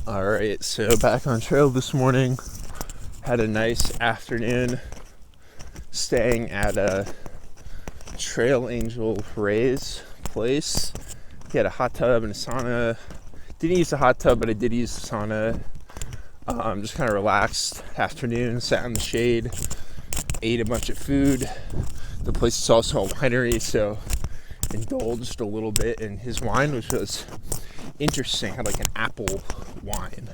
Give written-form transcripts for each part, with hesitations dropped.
Alright, so back on trail this morning. Had a nice afternoon staying at a Trail Angel Ray's place. He had a hot tub and a sauna. Didn't use the hot tub, but I did use the sauna. Just kind of relaxed afternoon, sat in the shade, ate a bunch of food. The place is also a winery, so indulged a little bit in his wine, which was interesting. Had like an apple wine,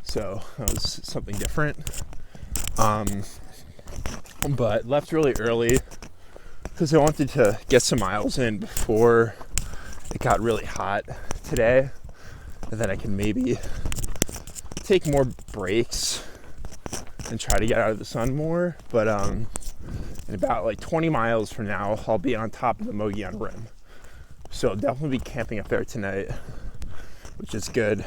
so that was something different. But left really early because I wanted to get some miles in before it got really hot today, and then I can maybe take more breaks and try to get out of the sun more. But in about like 20 miles from now, I'll be on top of the Mogollon Rim, so I'll definitely be camping up there tonight, which is good.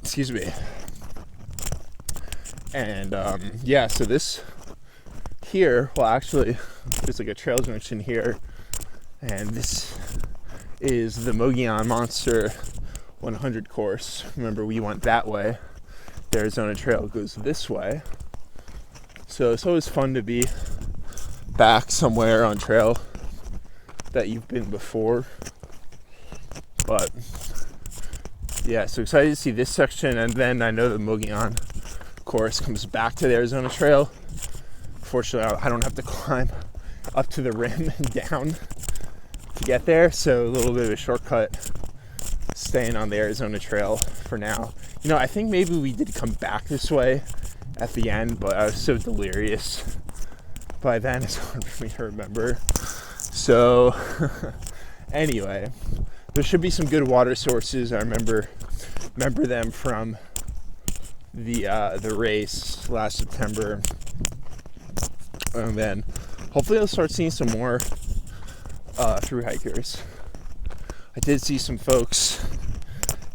Excuse me. And so this here, well, actually, there's like a trail junction here, and this is the Mogollon Monster 100 course. Remember, we went that way. The Arizona Trail goes this way. So it's always fun to be back somewhere on trail that you've been before. But yeah, so excited to see this section, and then I know the Mogollon course comes back to the Arizona Trail. Fortunately, I don't have to climb up to the rim and down to get there, so a little bit of a shortcut staying on the Arizona Trail for now. You know, I think maybe we did come back this way at the end, but I was so delirious by then, it's hard for me to remember. So anyway, there should be some good water sources. I remember them from the race last September, and then hopefully I'll start seeing some more Thru-Hikers. I did see some folks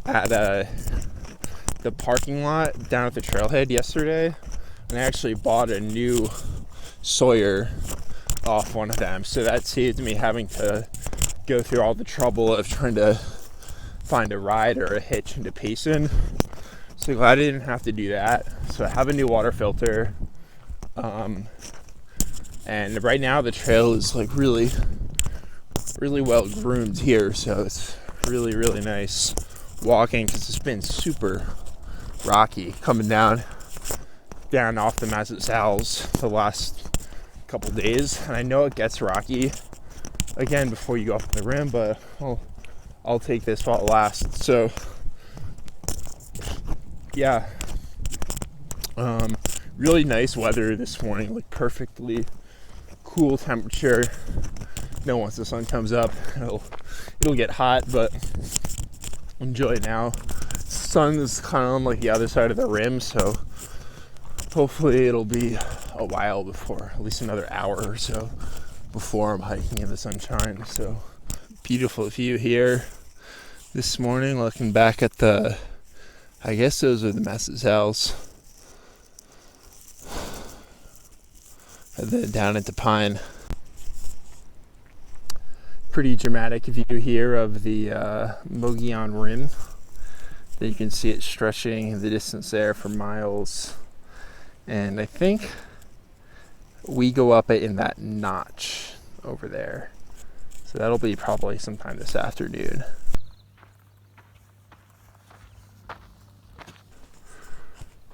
at the parking lot down at the trailhead yesterday, and I actually bought a new Sawyer off one of them, so that saved me having to go through all the trouble of trying to find a ride or a hitch into Payson. So glad I didn't have to do that. So I have a new water filter, and right now the trail is like really well groomed here, so it's really nice walking because it's been super rocky coming down off the Mazatals the last couple days, and I know it gets rocky again before you go up the rim, but I'll take this while it lasts. So yeah, really nice weather this morning, like perfectly cool temperature. You know, once the sun comes up, it'll get hot, but enjoy it now. Sun is kind of on like the other side of the rim, so hopefully it'll be a while before, at least another hour or so before I'm hiking in the sunshine. So beautiful view here this morning, looking back at I guess those are the Mazatals, and then down into Pine. Pretty dramatic view here of the Mogollon Rim. You can see it stretching in the distance there for miles, and I think we go up it in that notch over there, so that'll be probably sometime this afternoon.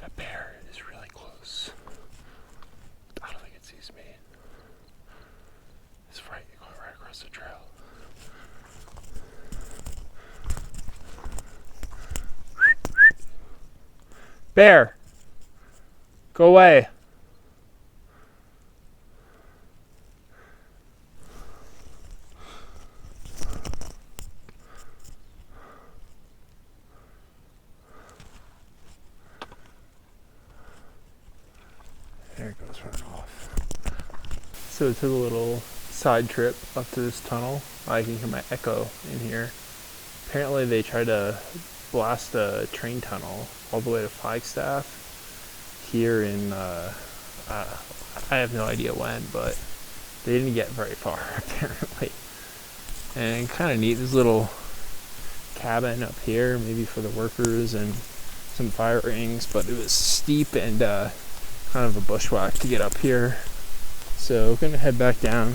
That bear is really close. I don't think it sees me. It's going right across the trail. Bear, go away. There it goes, running off. So it took a little side trip up to this tunnel. I can hear my echo in here. Apparently they tried to blast a train tunnel all the way to Flagstaff here in I have no idea when, but they didn't get very far apparently. And kind of neat, this little cabin up here, maybe for the workers and some fire rings, but it was steep and kind of a bushwhack to get up here. So we're gonna head back down.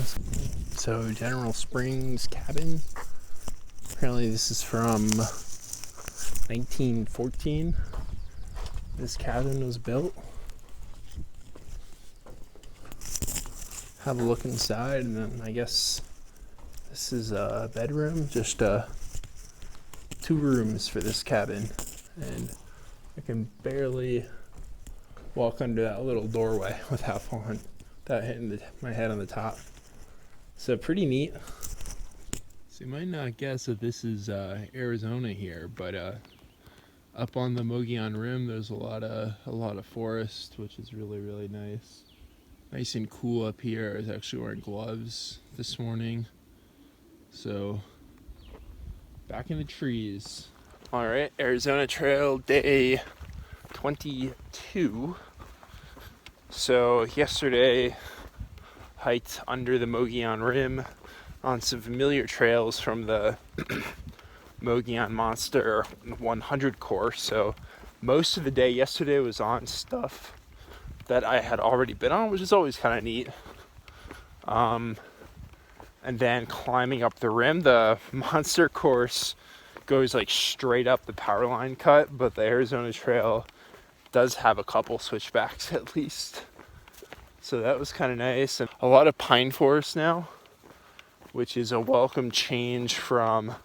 So General Springs cabin. Apparently this is from 1914. This cabin was built. Have a look inside, and then I guess this is a bedroom, just 2 rooms for this cabin, and I can barely walk under that little doorway without hitting my head on the top. So pretty neat. So you might not guess that this is Arizona here, but up on the Mogollon Rim, there's a lot of forest, which is really, really nice. Nice and cool up here. I was actually wearing gloves this morning. So, back in the trees. All right, Arizona Trail day 22. So yesterday, hiked under the Mogollon Rim on some familiar trails from the Mogollon Monster 100 course. So most of the day yesterday was on stuff that I had already been on, which is always kind of neat. And then climbing up the rim, the Monster course goes like straight up the power line cut, but the Arizona Trail does have a couple switchbacks at least. So that was kind of nice. And a lot of pine forest now, which is a welcome change from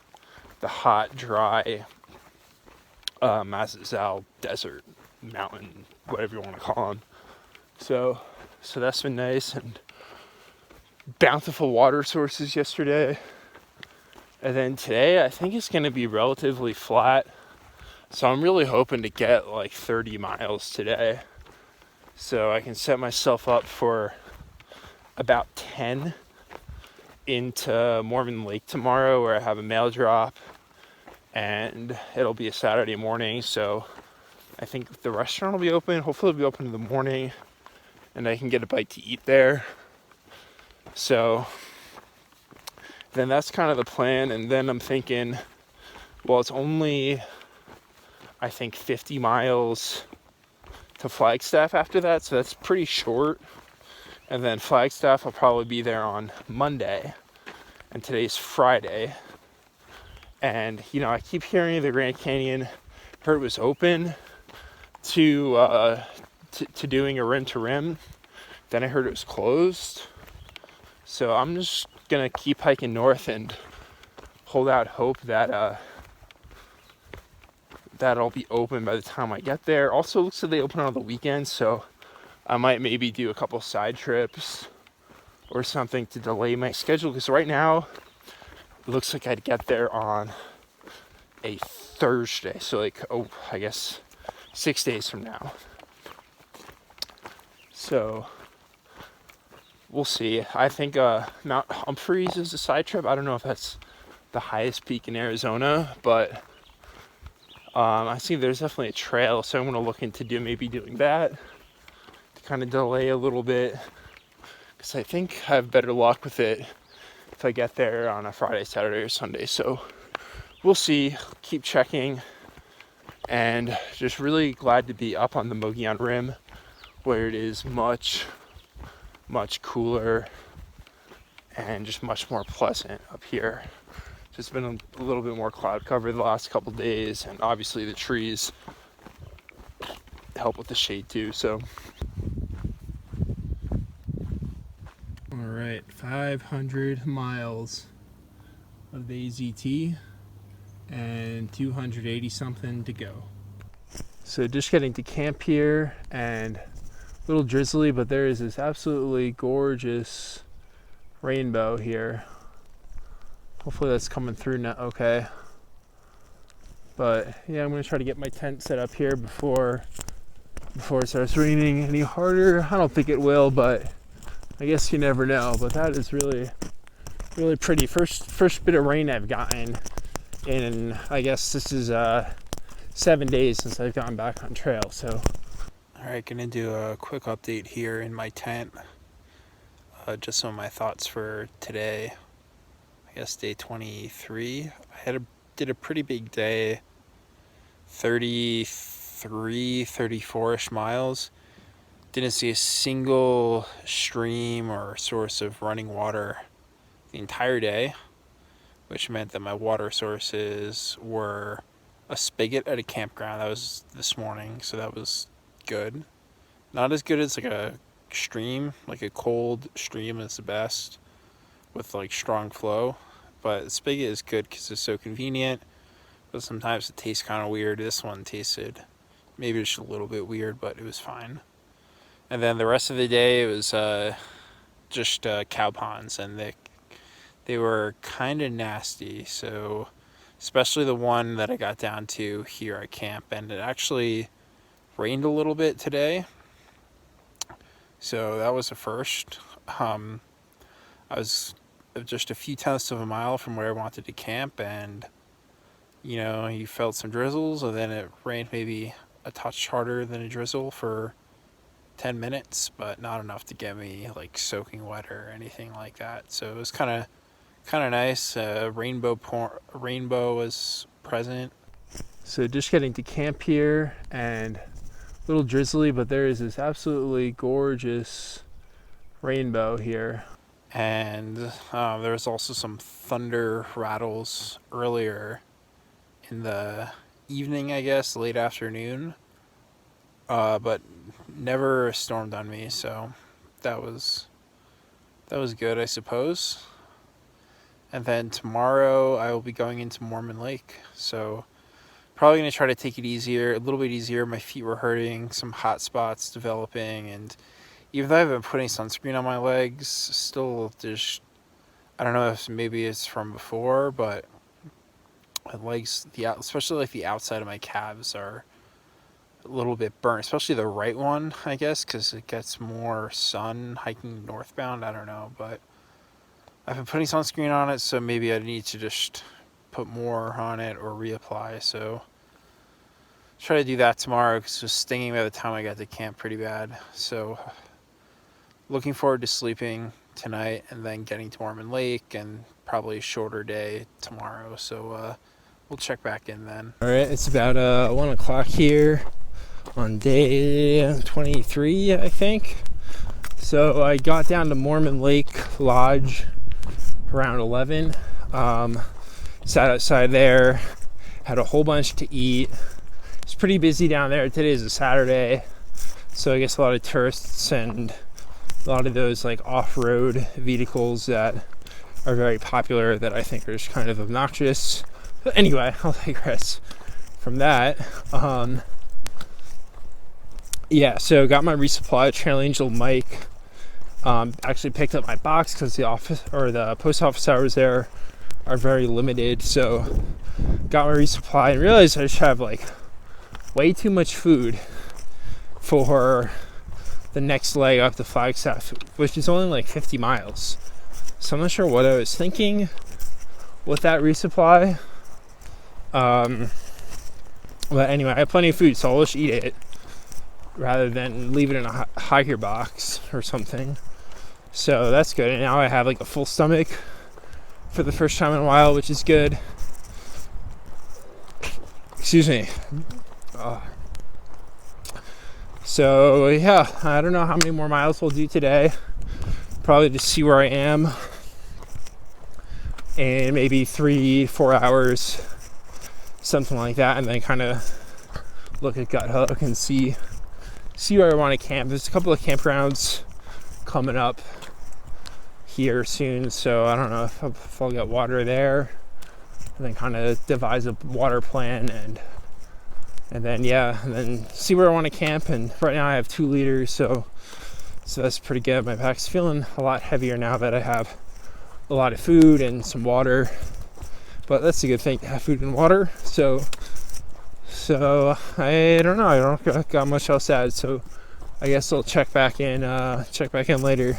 the hot, dry Mazazal desert, mountain, whatever you want to call them. So that's been nice, and bountiful water sources yesterday. And then today I think it's going to be relatively flat. So I'm really hoping to get like 30 miles today. So I can set myself up for about 10 into Mormon Lake tomorrow, where I have a mail drop, and it'll be a Saturday morning. So I think the restaurant will be open. Hopefully it'll be open in the morning, and I can get a bite to eat there. So then that's kind of the plan. And then I'm thinking, well, it's only, I think, 50 miles to Flagstaff after that, so that's pretty short. And then Flagstaff, I'll probably be there on Monday, and today's Friday. And you know, I keep hearing the Grand Canyon, heard it was open to doing a rim to rim. Then I heard it was closed. So I'm just gonna keep hiking north and hold out hope that that'll be open by the time I get there. Also, looks like they open on the weekend, so I might maybe do a couple side trips or something to delay my schedule, because right now it looks like I'd get there on a Thursday, so like, I guess 6 days from now. So we'll see. I think Mount Humphreys is a side trip. I don't know if that's the highest peak in Arizona, but I see there's definitely a trail, so I'm going to look into doing that to kind of delay a little bit, because I think I have better luck with it if I get there on a Friday, Saturday, or Sunday. So we'll see. Keep checking, and just really glad to be up on the Mogollon Rim, where it is much, much cooler and just much more pleasant up here. It's been a little bit more cloud cover the last couple days, and obviously the trees help with the shade too. So all right, 500 miles of the AZT and 280 something to go. So just getting to camp here, and a little drizzly, but there is this absolutely gorgeous rainbow here. Hopefully that's coming through now okay. But yeah, I'm gonna try to get my tent set up here before it starts raining any harder. I don't think it will, but I guess you never know. But that is really, really pretty. First bit of rain I've gotten in, I guess this is 7 days since I've gone back on trail. So all right, gonna do a quick update here in my tent. Just some of my thoughts for today. I guess day 23. I had a did a pretty big day, 33, 34-ish miles. Didn't see a single stream or source of running water the entire day, which meant that my water sources were a spigot at a campground. That was this morning, so that was good. Not as good as like a stream, like a cold stream is the best with like strong flow, but the spigot is good because it's so convenient, but sometimes it tastes kind of weird. This one tasted maybe just a little bit weird, but it was fine. And then the rest of the day it was just cow ponds, and they were kind of nasty, so especially the one that I got down to here at camp, and it actually rained a little bit today, so that was a first. I was just a few tenths of a mile from where I wanted to camp, and you felt some drizzles, and then it rained maybe a touch harder than a drizzle for 10 minutes, but not enough to get me like soaking wet or anything like that. So it was kind of nice. Rainbow was present. So just getting to camp here, and a little drizzly, but there is this absolutely gorgeous rainbow here. And there was also some thunder rattles earlier in the evening, I guess, late afternoon, but never stormed on me, so that was good, I suppose. And then tomorrow I will be going into Mormon Lake, so probably going to try to take it a little bit easier. My feet were hurting, some hot spots developing, and even though I've been putting sunscreen on my legs, still just, I don't know if maybe it's from before, but my legs, especially like the outside of my calves, are a little bit burnt, especially the right one, I guess, because it gets more sun hiking northbound. I don't know, but I've been putting sunscreen on it, so maybe I need to just put more on it or reapply. So try to do that tomorrow, because it was stinging by the time I got to camp pretty bad. So looking forward to sleeping tonight and then getting to Mormon Lake, and probably a shorter day tomorrow. So we'll check back in then. All right, it's about 1 o'clock here on day 23, I think. So I got down to Mormon Lake Lodge around 11. Sat outside there, had a whole bunch to eat. It's pretty busy down there. Today is a Saturday, so I guess a lot of tourists and a lot of those like off-road vehicles that are very popular that I think are just kind of obnoxious. But anyway, I'll digress from that. Yeah, so got my resupply Trail Angel mic. Actually picked up my box because the post office hours there are very limited. So got my resupply and realized I just have like way too much food for the next leg up to Flagstaff, which is only like 50 miles. So I'm not sure what I was thinking with that resupply. But anyway, I have plenty of food, so I'll just eat it rather than leave it in a hiker box or something. So that's good. And now I have like a full stomach for the first time in a while, which is good. Excuse me. So yeah, I don't know how many more miles we'll do today. Probably just see where I am in maybe 3-4 hours, something like that, and then kind of look at Gut Hook and see where I want to camp. There's a couple of campgrounds coming up here soon, so I don't know if I'll get water there, and then kind of devise a water plan, and then see where I want to camp. And right now I have 2 liters, so that's pretty good. My pack's feeling a lot heavier now that I have a lot of food and some water, but that's a good thing to have food and water. So I don't know, I don't got much else to add, so I guess I'll check back in later.